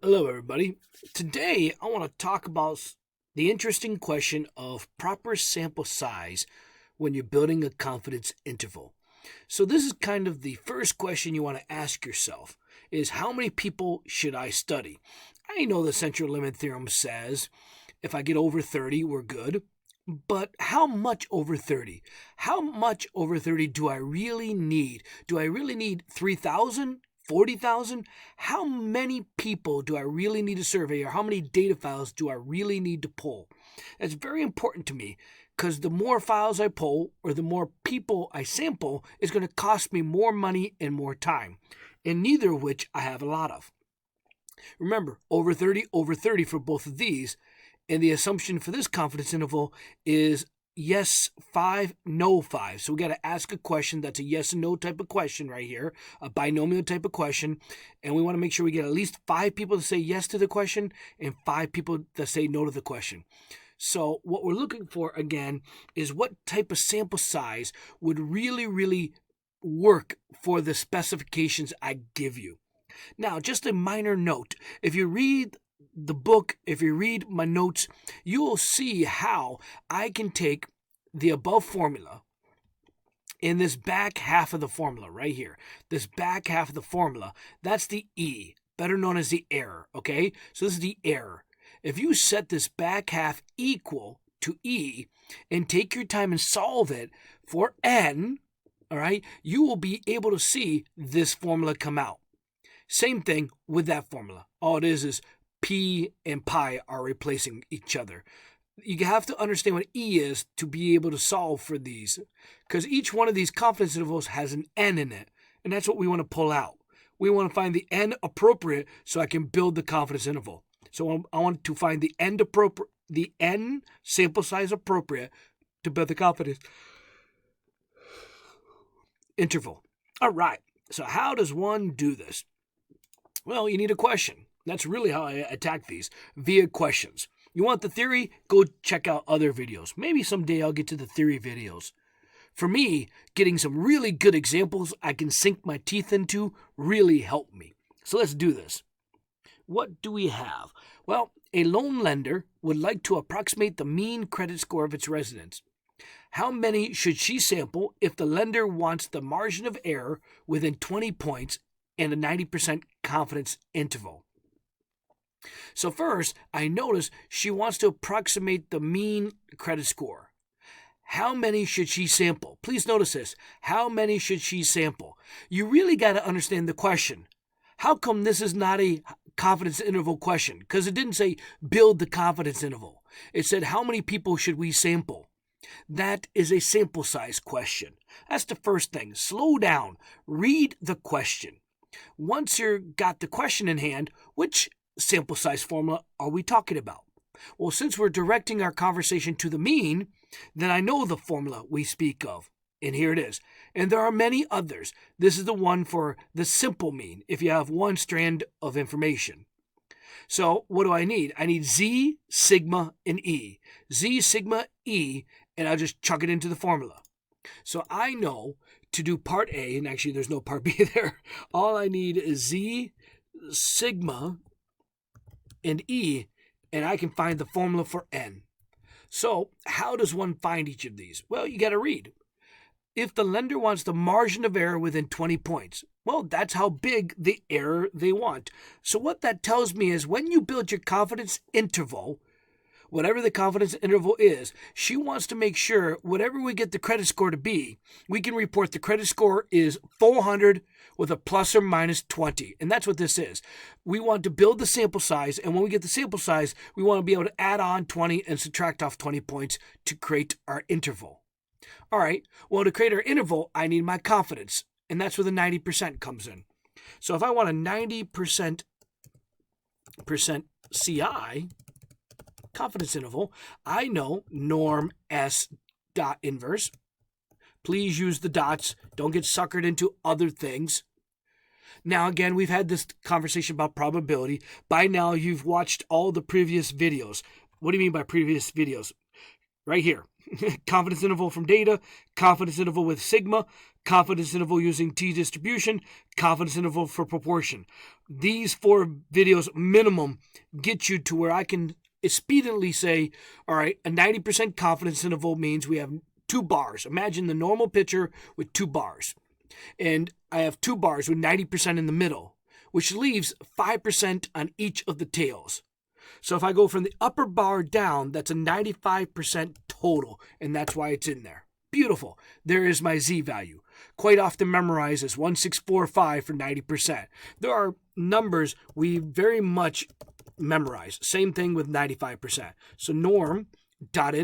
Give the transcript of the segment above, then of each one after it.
Hello, everybody. Today, I want to talk about the interesting question of proper sample size when you're building a confidence interval. So, this is kind of the first question you want to ask yourself is how many people should I study? I know the central limit theorem says if I get over 30, we're good. But how much over 30? How much over 30 do I really need? Do I really need 3,000? 40,000? How many people do I really need to survey, or how many data files do I really need to pull? That's very important to me because the more files I pull or the more people I sample is going to cost me more money and more time, and neither of which I have a lot of. Remember, over 30 for both of these, and the assumption for this confidence interval is yes 5, no 5. So we got to ask a question that's a yes and no type of question right here, a binomial type of question. And we want to make sure we get at least 5 people to say yes to the question and 5 people that say no to the question. So what we're looking for, again, is what type of sample size would really work for the specifications I give you. Now, just a minor note. If you read the book, if you read my notes, you will see how I can take the above formula in this back half of the formula right here. This back half of the formula, that's the E, better known as the error, okay? So this is the error. If you set this back half equal to E and take your time and solve it for N, all right, you will be able to see this formula come out. Same thing with that formula. All it is P and pi are replacing each other. You have to understand what E is to be able to solve for these, because each one of these confidence intervals has an N in it, and that's what we want to pull out. We want to find the N appropriate so I can build the confidence interval. So I want to find the N sample size appropriate to build the confidence interval. All right, so how does one do this? Well, you need a question. That's really how I attack these, via questions. You want the theory? Go check out other videos. Maybe someday I'll get to the theory videos. For me, getting some really good examples I can sink my teeth into really helped me. So let's do this. What do we have? Well, a loan lender would like to approximate the mean credit score of its residents. How many should she sample if the lender wants the margin of error within 20 points and a 90% confidence interval? So first, I notice she wants to approximate the mean credit score. How many should she sample? Please notice this. How many should she sample? You really got to understand the question. How come this is not a confidence interval question? Because it didn't say build the confidence interval. It said how many people should we sample? That is a sample size question. That's the first thing. Slow down. Read the question. Once you've got the question in hand, which sample size formula are we talking about? Well, since we're directing our conversation to the mean, then I know the formula we speak of. And here it is. And there are many others. This is the one for the simple mean, if you have one strand of information. So what do I need? I need Z, sigma, and E. Z, sigma, E, and I'll just chuck it into the formula. So I know to do part A, and actually there's no part B there. All I need is Z, sigma, and E, and I can find the formula for N. So how does one find each of these? Well, you got to read. If the lender wants the margin of error within 20 points, well, that's how big the error they want. So what that tells me is when you build your confidence interval, whatever the confidence interval is, she wants to make sure whatever we get the credit score to be, we can report the credit score is 400 with a plus or minus 20. And that's what this is. We want to build the sample size, and when we get the sample size, we want to be able to add on 20 and subtract off 20 points to create our interval. All right, well, to create our interval, I need my confidence, and that's where the 90% comes in. So if I want a 90% CI, confidence interval, I know norm S dot inverse. Please use the dots. Don't get suckered into other things. Now, again, we've had this conversation about probability. By now, you've watched all the previous videos. What do you mean by previous videos? right here. Confidence interval from data, confidence interval with sigma, confidence interval using t-distribution, confidence interval for proportion. These 4 videos minimum get you to where I can expediently say, all right, a 90% confidence interval means we have 2 bars. Imagine the normal picture with 2 bars. And I have 2 bars with 90% in the middle, which leaves 5% on each of the tails. So if I go from the upper bar down, that's a 95% total, and that's why it's in there. Beautiful. There is my Z value. Quite often memorized as 1645 for 90%. There are numbers we very much memorize. Same thing with 95%. So norm dot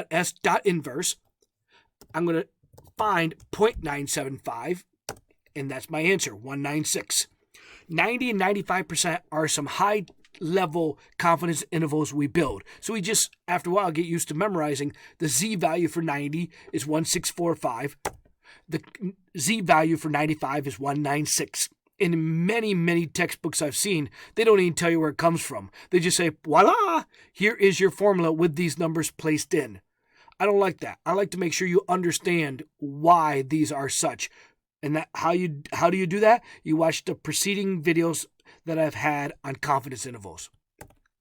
s dot inverse. I'm going to find 0.975, and that's my answer, 196. 90 and 95% are some high level confidence intervals we build. So we just, after a while, get used to memorizing the Z value for 90 is 1645. The Z value for 95 is 196. In many, many textbooks I've seen, they don't even tell you where it comes from. They just say, voila, here is your formula with these numbers placed in. I don't like that. I like to make sure you understand why these are such. And that how do you do that? You watch the preceding videos that I've had on confidence intervals.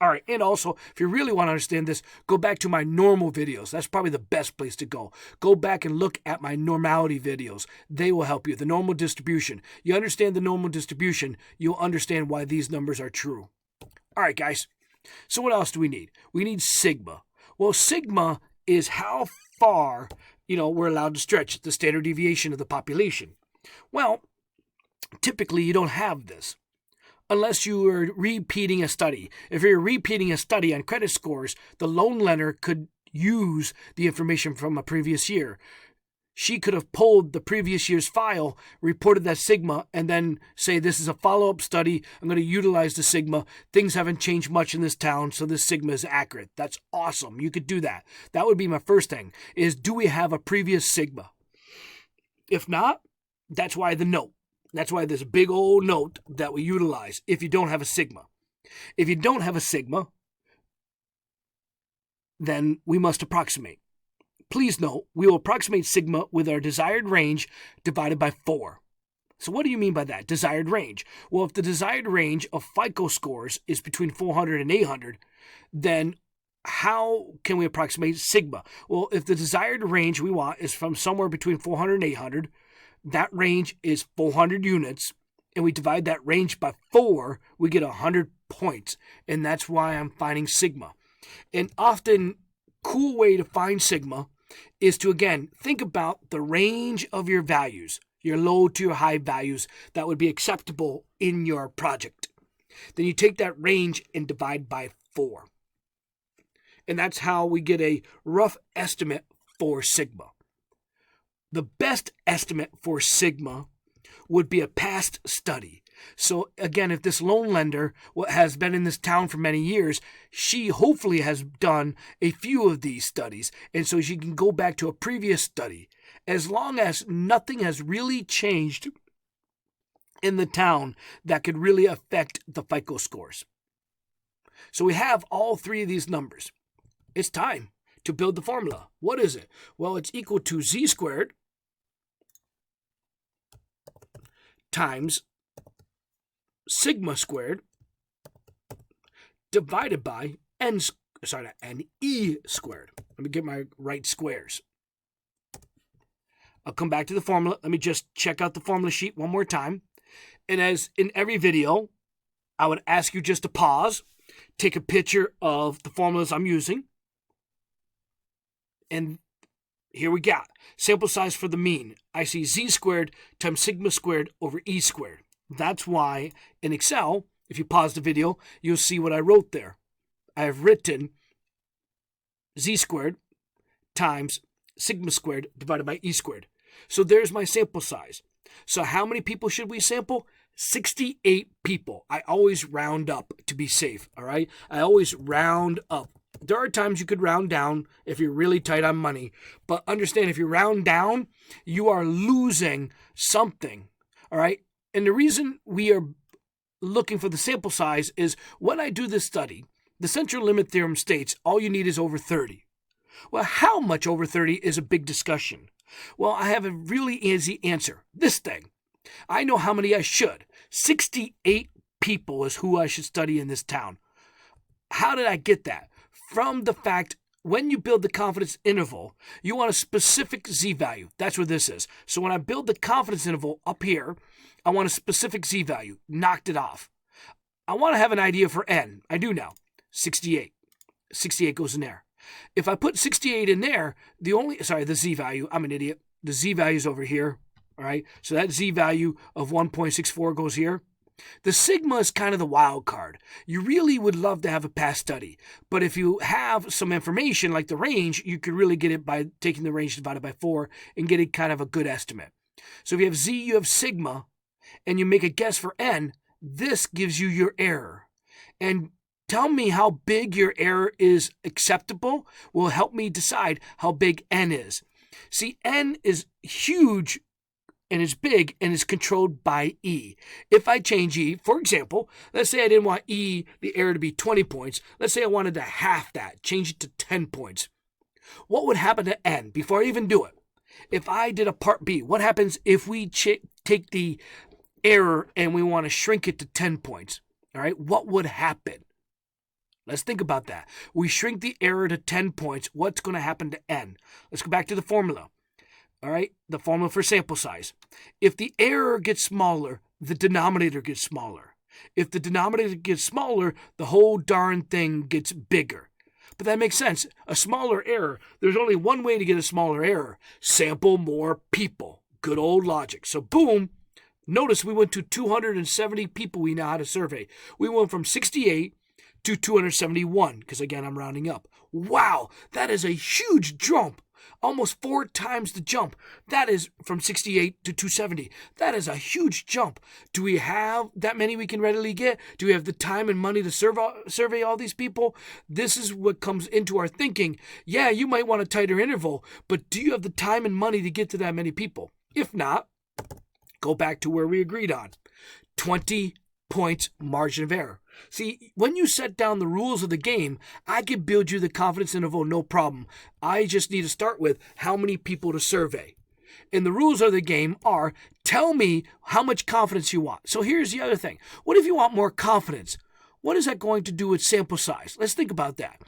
All right, and also, if you really want to understand this, go back to my normal videos. That's probably the best place to go. Go back and look at my normality videos. They will help you. The normal distribution. You understand the normal distribution, you'll understand why these numbers are true. All right, guys. So what else do we need? We need sigma. Well, sigma is how far, we're allowed to stretch the standard deviation of the population. Well, typically you don't have this unless you are repeating a study. If you're repeating a study on credit scores, the loan lender could use the information from a previous year. She could have pulled the previous year's file, reported that sigma, and then say, this is a follow-up study. I'm going to utilize the sigma. Things haven't changed much in this town, so this sigma is accurate. That's awesome. You could do that. That would be my first thing, is do we have a previous sigma? If not, that's why the note. That's why there's a big old note that we utilize if you don't have a sigma. If you don't have a sigma, then we must approximate. Please note, we will approximate sigma with our desired range divided by 4. So what do you mean by that, desired range? Well, if the desired range of FICO scores is between 400 and 800, then how can we approximate sigma? Well, if the desired range we want is from somewhere between 400 and 800, that range is 400 units, and we divide that range by 4, we get 100 points, and that's why I'm finding sigma. And often, cool way to find sigma is to, again, think about the range of your values, your low to your high values that would be acceptable in your project. Then you take that range and divide by 4. And that's how we get a rough estimate for sigma. The best estimate for sigma would be a past study. So again, if this loan lender has been in this town for many years, she hopefully has done a few of these studies. And so she can go back to a previous study. As long as nothing has really changed in the town that could really affect the FICO scores. So we have all 3 of these numbers. It's time to build the formula. What is it? Well, it's equal to z squared times sigma squared divided by n e squared. Let me get my right squares. I'll come back to the formula. Let me just check out the formula sheet one more time. And as in every video, I would ask you just to pause, take a picture of the formulas I'm using. And here we got sample size for the mean. I see z squared times sigma squared over e squared. That's why in Excel, if you pause the video, you'll see what I wrote there. I have written z squared times sigma squared divided by e squared. So there's my sample size. So how many people should we sample? 68 people. I always round up to be safe, all right? I always round up. There are times you could round down if you're really tight on money. But understand, if you round down, you are losing something, all right? And the reason we are looking for the sample size is when I do this study, the central limit theorem states all you need is over 30. Well, how much over 30 is a big discussion? Well, I have a really easy answer. This thing. I know how many I should. 68 people is who I should study in this town. How did I get that? From the fact when you build the confidence interval, you want a specific z-value. That's what this is. So when I build the confidence interval up here, I want a specific z-value. Knocked it off. I want to have an idea for n. I do now. 68. 68 goes in there. If I put 68 in there, the z-value, I'm an idiot. The z-value is over here. All right, so that z-value of 1.64 goes here. The sigma is kind of the wild card. You really would love to have a past study, but if you have some information like the range, you could really get it by taking the range divided by 4 and getting kind of a good estimate. So if you have z, you have sigma, and you make a guess for n, this gives you your error. And tell me how big your error is acceptable will help me decide how big n is. See, n is huge and it's big and is controlled by E. If I change E, for example, let's say I didn't want E, the error, to be 20 points. Let's say I wanted to half that, change it to 10 points. What would happen to N before I even do it? If I did a part B, what happens if we take the error and we want to shrink it to 10 points? All right, what would happen? Let's think about that. We shrink the error to 10 points. What's going to happen to N? Let's go back to the formula. All right, the formula for sample size. If the error gets smaller, the denominator gets smaller. If the denominator gets smaller, the whole darn thing gets bigger. But that makes sense. A smaller error, there's only one way to get a smaller error. Sample more people. Good old logic. So boom, notice we went to 270 people we know how to survey. We went from 68 to 271, because again, I'm rounding up. Wow, that is a huge jump. Almost 4 times the jump. That is from 68 to 270. That is a huge jump. Do we have that many we can readily get? Do we have the time and money to survey all these people? This is what comes into our thinking. Yeah, you might want a tighter interval, but do you have the time and money to get to that many people? If not, go back to where we agreed on. 20 points margin of error. See, when you set down the rules of the game, I can build you the confidence interval no problem. I just need to start with how many people to survey. And the rules of the game are, tell me how much confidence you want. So here's the other thing. What if you want more confidence? What is that going to do with sample size? Let's think about that.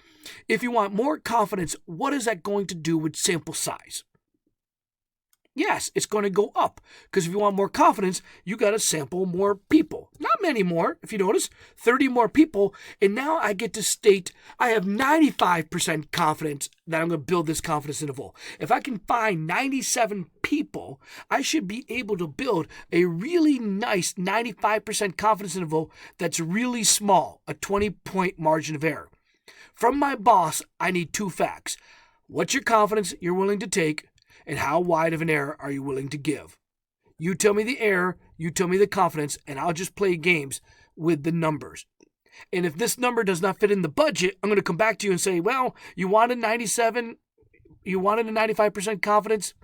If you want more confidence, what is that going to do with sample size? Yes, it's going to go up, because if you want more confidence, you got to sample more people. Not many more, if you notice, 30 more people, and now I get to state I have 95% confidence that I'm going to build this confidence interval. If I can find 97 people, I should be able to build a really nice 95% confidence interval that's really small, a 20-point margin of error. From my boss, I need 2 facts. What's your confidence you're willing to take? And how wide of an error are you willing to give? You tell me the error, you tell me the confidence, and I'll just play games with the numbers. And if this number does not fit in the budget, I'm going to come back to you and say, well, you wanted 97, you wanted a 95% confidence.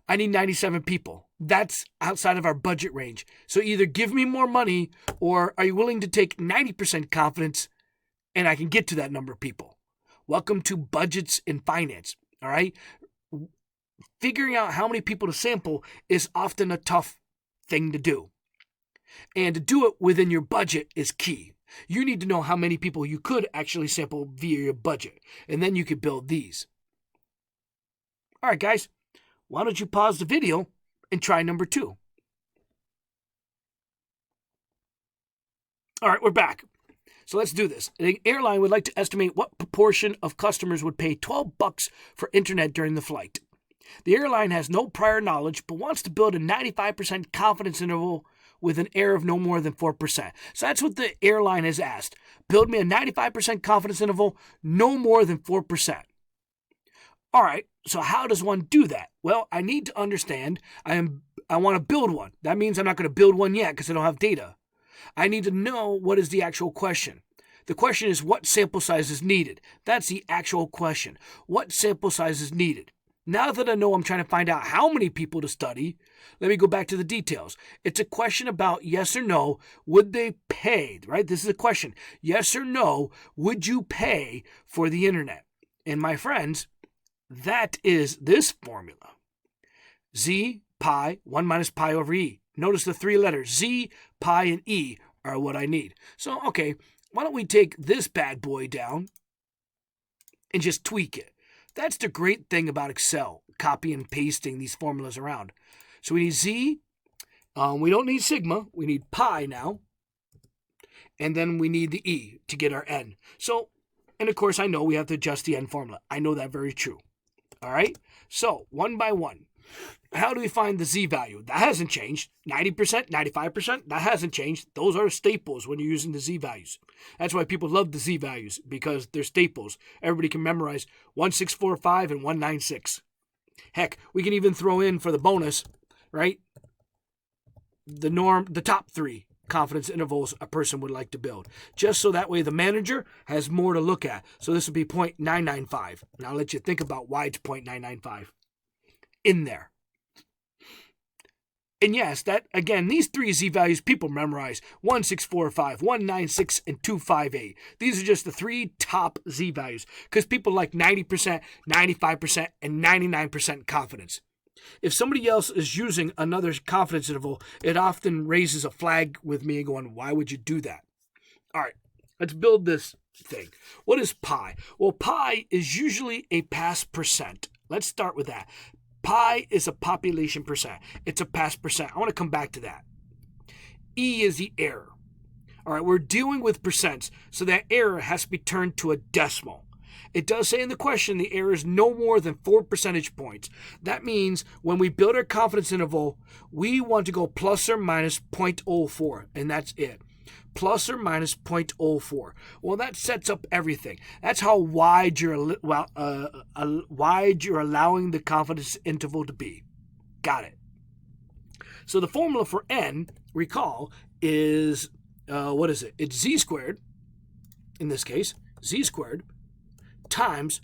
I need 97 people. That's outside of our budget range. So either give me more money, or are you willing to take 90% confidence and I can get to that number of people? Welcome to budgets in finance, all right? Figuring out how many people to sample is often a tough thing to do. And to do it within your budget is key. You need to know how many people you could actually sample via your budget. And then you could build these. All right, guys. Why don't you pause the video and try number 2. All right, we're back. So let's do this. An airline would like to estimate what proportion of customers would pay $12 for internet during the flight. The airline has no prior knowledge, but wants to build a 95% confidence interval with an error of no more than 4%. So that's what the airline has asked. Build me a 95% confidence interval, no more than 4%. All right, so how does one do that? Well, I need to understand I want to build one. That means I'm not going to build one yet because I don't have data. I need to know what is the actual question. The question is what sample size is needed. That's the actual question. What sample size is needed? Now that I know I'm trying to find out how many people to study, let me go back to the details. It's a question about yes or no, would they pay, right? This is a question. Yes or no, would you pay for the internet? And my friends, that is this formula. Z pi 1 minus pi over e. Notice the three letters Z, pi, and e are what I need. So, okay, why don't we take this bad boy down and just tweak it? That's the great thing about Excel, copy and pasting these formulas around. So we need Z, we don't need sigma, we need pi now, and then we need the e to get our n. So, and of course I know we have to adjust the n formula. I know that very true. All right, so one by one. How do we find the Z value? That hasn't changed. 90%, 95%, that hasn't changed. Those are staples when you're using the Z values. That's why people love the Z values, because they're staples. Everybody can memorize 1645 and 196. Heck, we can even throw in for the bonus, right? The top three confidence intervals a person would like to build. Just so that way the manager has more to look at. So this would be 0.995. And I'll let you think about why it's 0.995 in there. And yes, that again, these three Z values people memorize: 1645, 196, and 258. These are just the three top Z values because people like 90%, 95%, and 99% confidence. If somebody else is using another confidence interval, it often raises a flag with me going, why would you do that? All right, let's build this thing. What is pi? Well, pi is usually a past percent. Let's start with that. Pi is a population percent. It's a past percent. I want to come back to that. E is the error. All right, we're dealing with percents, so that error has to be turned to a decimal. It does say in the question the error is no more than 4 percentage points. That means when we build our confidence interval, we want to go plus or minus 0.04, and that's it. Plus or minus 0.04. Well, that sets up everything. That's how wide you're allowing the confidence interval to be. Got it. So the formula for n, recall, is, what is it? It's z squared, in this case, z squared, times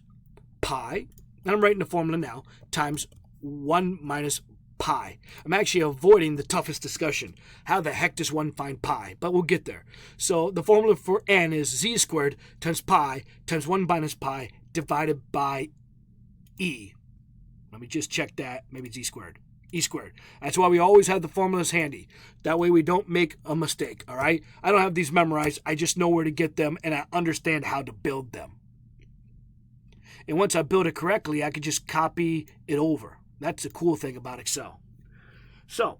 pi, and I'm writing the formula now, times 1 minus pi. I'm actually avoiding the toughest discussion. How the heck does one find pi? But we'll get there. So the formula for n is z squared times pi times 1 minus pi divided by e. Let me just check that. Maybe it's e squared. E squared. That's why we always have the formulas handy. That way we don't make a mistake, all right? I don't have these memorized. I just know where to get them, and I understand how to build them. And once I build it correctly, I can just copy it over. That's the cool thing about Excel. So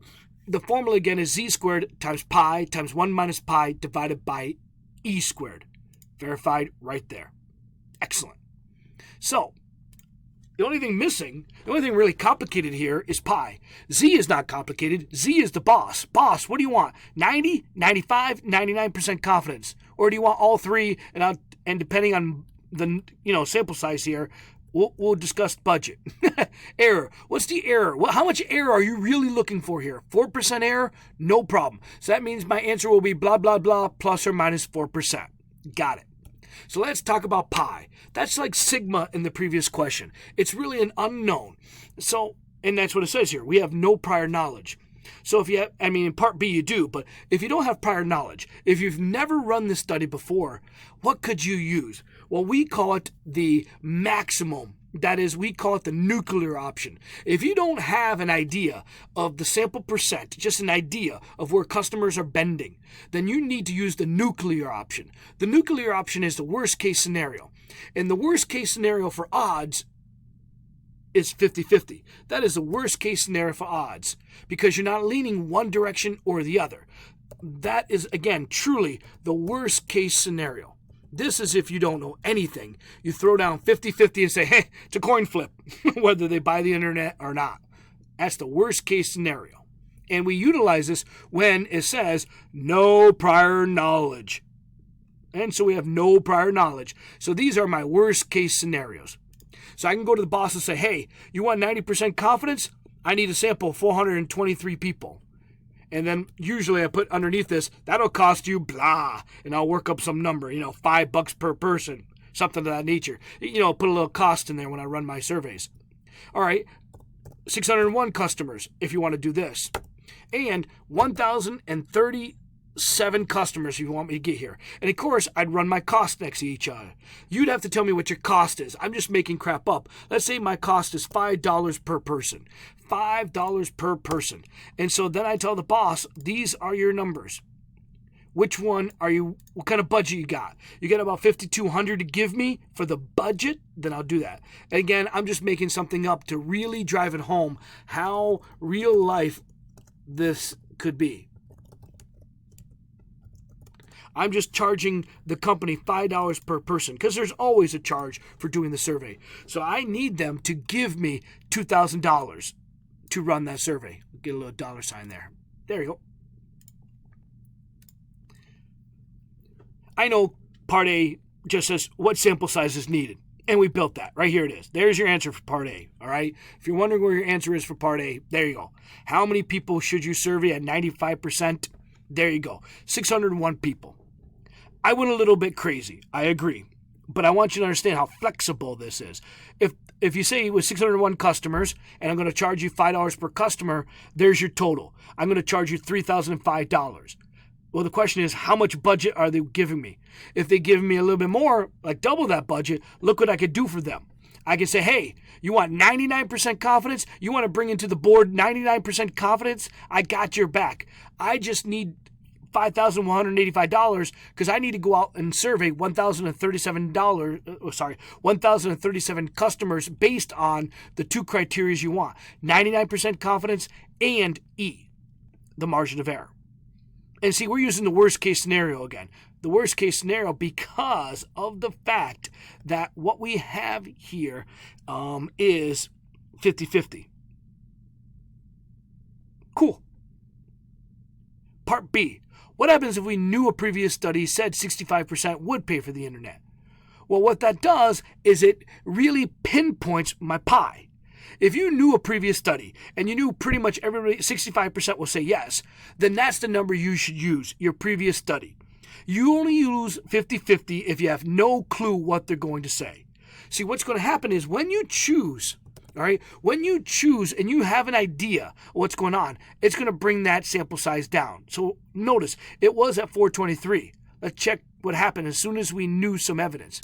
the formula again is z squared times pi times 1 minus pi divided by e squared. Verified right there. Excellent. So the only thing missing, the only thing really complicated here is pi. Z is not complicated. Z is the boss. Boss, what do you want? 90, 95, 99% confidence? Or do you want all three, and depending on the sample size here, we'll discuss budget. Error. What's the error? Well, how much error are you really looking for here? 4% error? No problem. So that means my answer will be blah, blah, blah, plus or minus 4%. Got it. So let's talk about pi. That's like sigma in the previous question. It's really an unknown. So, and that's what it says here. We have no prior knowledge. So if you have, in part B you do, but if you don't have prior knowledge, if you've never run this study before, what could you use? Well, we call it the maximum. That is, we call it the nuclear option. If you don't have an idea of the sample percent, just an idea of where customers are bending, then you need to use the nuclear option. The nuclear option is the worst case scenario. And the worst case scenario for odds is 50-50. That is the worst case scenario for odds because you're not leaning one direction or the other. That is, again, truly the worst case scenario. This is if you don't know anything. You throw down 50-50 and say, hey, it's a coin flip, whether they buy the internet or not. That's the worst case scenario. And we utilize this when it says no prior knowledge. And so we have no prior knowledge. So these are my worst case scenarios. So I can go to the boss and say, hey, you want 90% confidence? I need a sample of 423 people. And then usually I put underneath this, that'll cost you blah. And I'll work up some number, $5 per person, something of that nature. Put a little cost in there when I run my surveys. All right, 601 customers if you want to do this. And 1,030 7 customers if you want me to get here. And of course, I'd run my cost next to each other. You'd have to tell me what your cost is. I'm just making crap up. Let's say my cost is $5 per person. $5 per person. And so then I tell the boss, these are your numbers. Which one are you, what kind of budget you got? You got about $5,200 to give me for the budget? Then I'll do that. And again, I'm just making something up to really drive it home how real life this could be. I'm just charging the company $5 per person because there's always a charge for doing the survey. So I need them to give me $2,000 to run that survey. Get a little dollar sign there. There you go. I know part A just says what sample size is needed. And we built that. Right here it is. There's your answer for part A. All right. If you're wondering where your answer is for part A, there you go. How many people should you survey at 95%? There you go. 601 people. I went a little bit crazy. I agree. But I want you to understand how flexible this is. If you say with 601 customers and I'm going to charge you $5 per customer, there's your total. I'm going to charge you $3,005. Well, the question is, how much budget are they giving me? If they give me a little bit more, like double that budget, look what I could do for them. I can say, hey, you want 99% confidence? You want to bring into the board 99% confidence? I got your back. I just need $5,185 because I need to go out and survey $1,037 customers based on the 2 criteria you want, 99% confidence and E, the margin of error. And see, we're using the worst case scenario again. The worst case scenario because of the fact that what we have here is 50-50. Cool. Part B. What happens if we knew a previous study said 65% would pay for the internet? Well, what that does is it really pinpoints my pie. If you knew a previous study and you knew pretty much everybody, 65% will say yes, then that's the number you should use, your previous study. You only use 50-50 if you have no clue what they're going to say. See, what's going to happen is when you choose, all right, when you choose and you have an idea of what's going on, it's going to bring that sample size down. So notice, it was at 423. Let's check what happened as soon as we knew some evidence.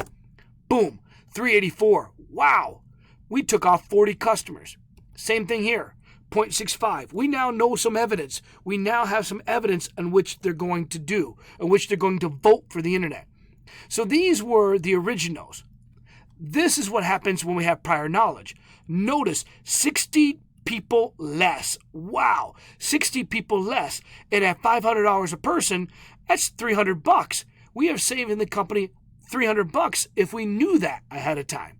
Boom, 384. Wow. We took off 40 customers. Same thing here, 0.65. We now know some evidence. We now have some evidence on which they're going to do, on which they're going to vote for the internet. So these were the originals. This is what happens when we have prior knowledge. Notice 60 people less. Wow, 60 people less. And at $500 a person, that's $300. We are saving the company $300 if we knew that ahead of time.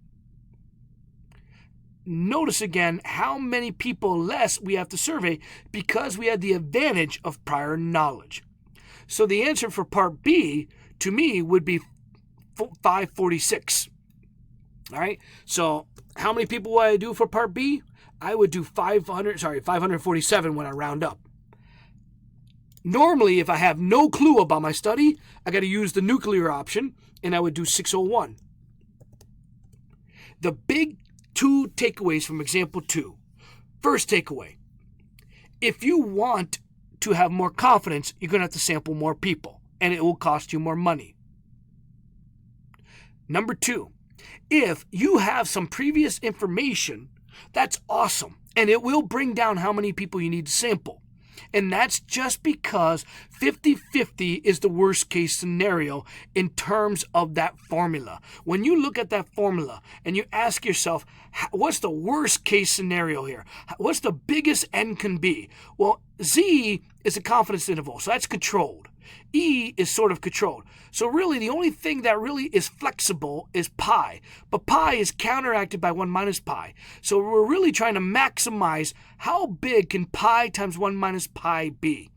Notice again how many people less we have to survey because we had the advantage of prior knowledge. So the answer for part B to me would be 546. All right. So how many people would I do for part B? I would do 547 when I round up. Normally, if I have no clue about my study, I got to use the nuclear option and I would do 601. The big 2 takeaways from example 2. First takeaway, if you want to have more confidence, you're going to have to sample more people, and it will cost you more money. Number 2, if you have some previous information, that's awesome, and it will bring down how many people you need to sample. And that's just because 50-50 is the worst case scenario in terms of that formula. When you look at that formula and you ask yourself, what's the worst case scenario here? What's the biggest N can be? Well, Z is a confidence interval, so that's controlled. E is sort of controlled. So really the only thing that really is flexible is pi. But pi is counteracted by 1 minus pi. So we're really trying to maximize how big can pi times 1 minus pi be.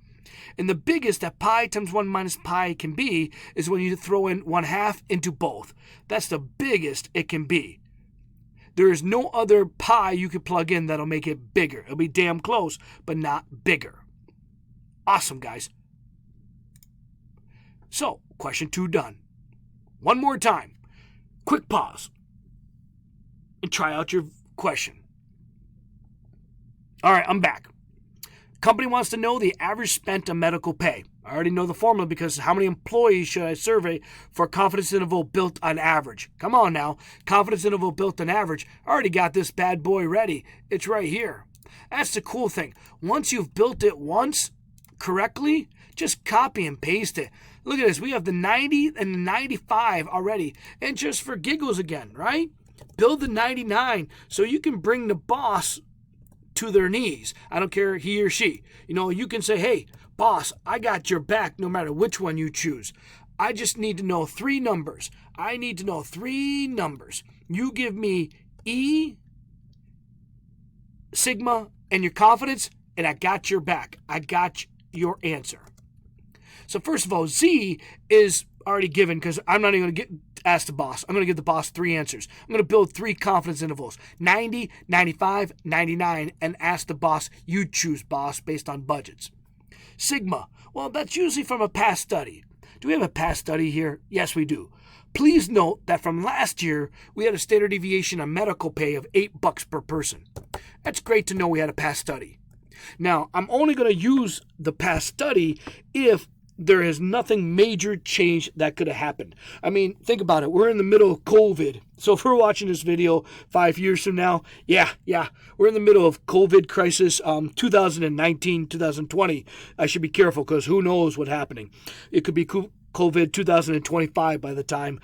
And the biggest that pi times 1 minus pi can be is when you throw in 1/2 into both. That's the biggest it can be. There is no other pi you can plug in that'll make it bigger. It'll be damn close, but not bigger. Awesome, guys. So, question 2 done. One more time. Quick pause. And try out your question. All right, I'm back. Company wants to know the average spent on medical pay. I already know the formula because how many employees should I survey for confidence interval built on average? Come on now. Confidence interval built on average. I already got this bad boy ready. It's right here. That's the cool thing. Once you've built it once correctly, just copy and paste it. Look at this. We have the 90 and the 95 already. And just for giggles again, right? Build the 99 so you can bring the boss to their knees. I don't care, he or she. You can say, hey, boss, I got your back no matter which one you choose. I just need to know 3 numbers. I need to know 3 numbers. You give me E, sigma, and your confidence, and I got your back. I got your answer. So first of all, Z is already given because I'm not even going to ask the boss. I'm going to give the boss 3 answers. I'm going to build 3 confidence intervals, 90, 95, 99, and ask the boss, you choose, boss, based on budgets. Sigma, well, that's usually from a past study. Do we have a past study here? Yes, we do. Please note that from last year, we had a standard deviation on medical pay of $8 per person. That's great to know we had a past study. Now, I'm only going to use the past study if there is nothing major change that could have happened. I mean, think about it. We're in the middle of COVID. So if we're watching this video 5 years from now, yeah, we're in the middle of COVID crisis, 2019, 2020. I should be careful because who knows what's happening. It could be COVID 2025 by the time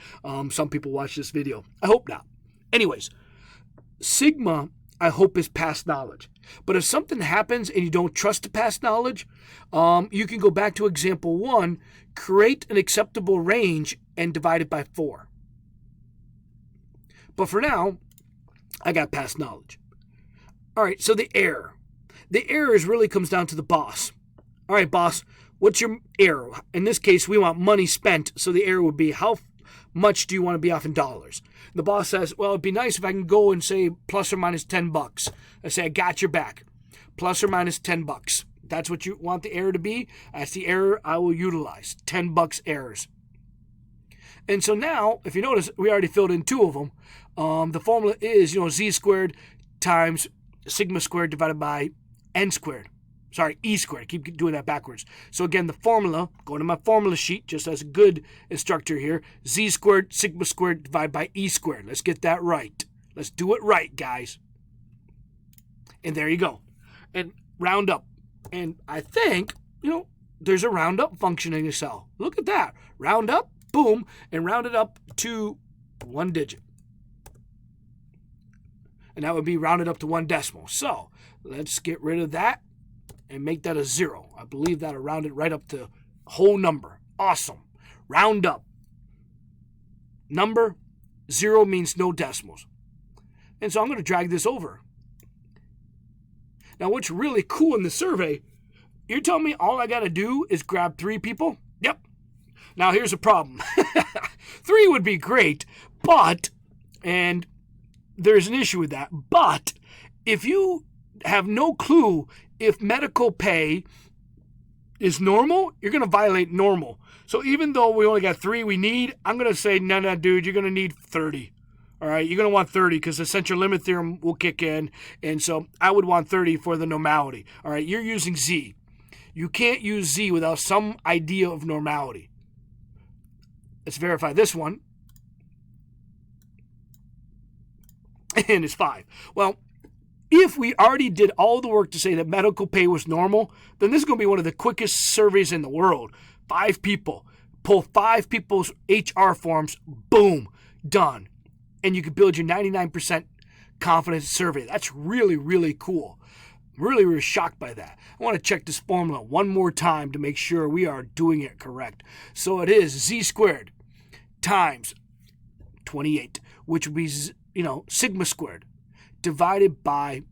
some people watch this video. I hope not. Anyways, sigma, I hope, is past knowledge. But if something happens and you don't trust the past knowledge, you can go back to example 1, create an acceptable range and divide it by 4. But for now, I got past knowledge. All right, so the error. The error really comes down to the boss. All right, boss, what's your error? In this case, we want money spent, so the error would be how much do you want to be off in dollars? The boss says, well, it'd be nice if I can go and say plus or minus $10. I say, I got your back. Plus or minus $10. That's what you want the error to be. That's the error I will utilize. $10 errors. And so now, if you notice, we already filled in 2 of them. The formula is, Z squared times sigma squared divided by N squared. Sorry, E squared. I keep doing that backwards. So again, the formula, going to my formula sheet, just as a good instructor here, Z squared, sigma squared, divided by E squared. Let's get that right. Let's do it right, guys. And there you go. And round up. And I think, there's a round up function in Excel. Look at that. Round up, boom, and round it up to 1 digit. And that would be rounded up to 1 decimal. So let's get rid of that and make that a 0. I believe that'll round it right up to whole number. Awesome. Round up. Number, 0 means no decimals. And so I'm going to drag this over. Now, what's really cool in the survey, you're telling me all I got to do is grab 3 people? Yep. Now, here's a problem. 3 would be great, and there's an issue with that, but if you have no clue if medical pay is normal, you're going to violate normal. So even though we only got 3 we need, I'm going to say, no, dude, you're going to need 30. All right, you're going to want 30 because the central limit theorem will kick in. And so I would want 30 for the normality. All right, you're using Z. You can't use Z without some idea of normality. Let's verify this one. And it's 5. Well, if we already did all the work to say that medical pay was normal, then this is going to be one of the quickest surveys in the world. 5 people. Pull 5 people's HR forms. Boom. Done. And you can build your 99% confidence survey. That's really, really cool. Really, really shocked by that. I want to check this formula one more time to make sure we are doing it correct. So it is Z squared times 28, which would be, sigma squared divided by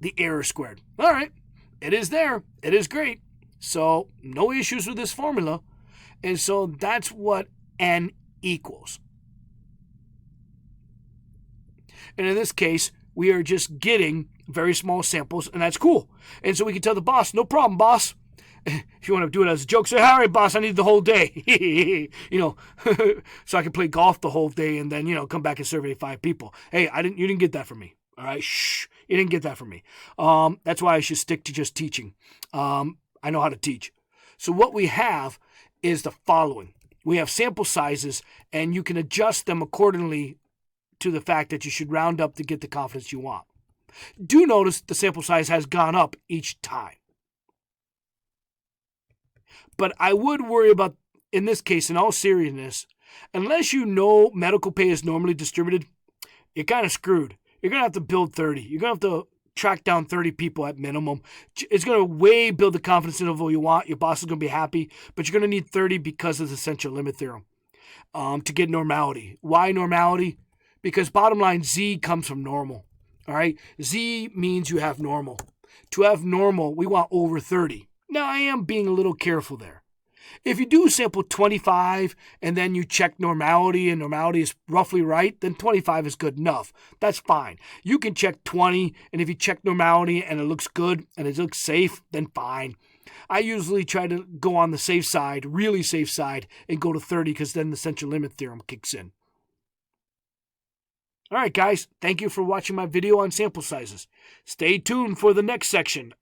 the error squared. All right, it is there. It is great. So no issues with this formula. And so that's what N equals. And in this case, we are just getting very small samples, and that's cool. And so we can tell the boss, no problem, boss. If you want to do it as a joke, say, all right, boss, I need the whole day. So I can play golf the whole day and then, come back and survey 5 people. Hey, you didn't get that from me. All right, shh, you didn't get that from me. That's why I should stick to just teaching. I know how to teach. So what we have is the following. We have sample sizes, and you can adjust them accordingly to the fact that you should round up to get the confidence you want. Do notice the sample size has gone up each time. But I would worry about, in this case, in all seriousness, unless you know medical pay is normally distributed, you're kind of screwed. You're going to have to build 30. You're going to have to track down 30 people at minimum. It's going to way build the confidence interval you want. Your boss is going to be happy, but you're going to need 30 because of the central limit theorem to get normality. Why normality? Because bottom line, Z comes from normal. All right? Z means you have normal. To have normal, we want over 30. Now, I am being a little careful there. If you do sample 25 and then you check normality and normality is roughly right, then 25 is good enough. That's fine. You can check 20, and if you check normality and it looks good and it looks safe, then fine. I usually try to go on the safe side, really safe side, and go to 30 because then the central limit theorem kicks in. All right, guys, thank you for watching my video on sample sizes. Stay tuned for the next section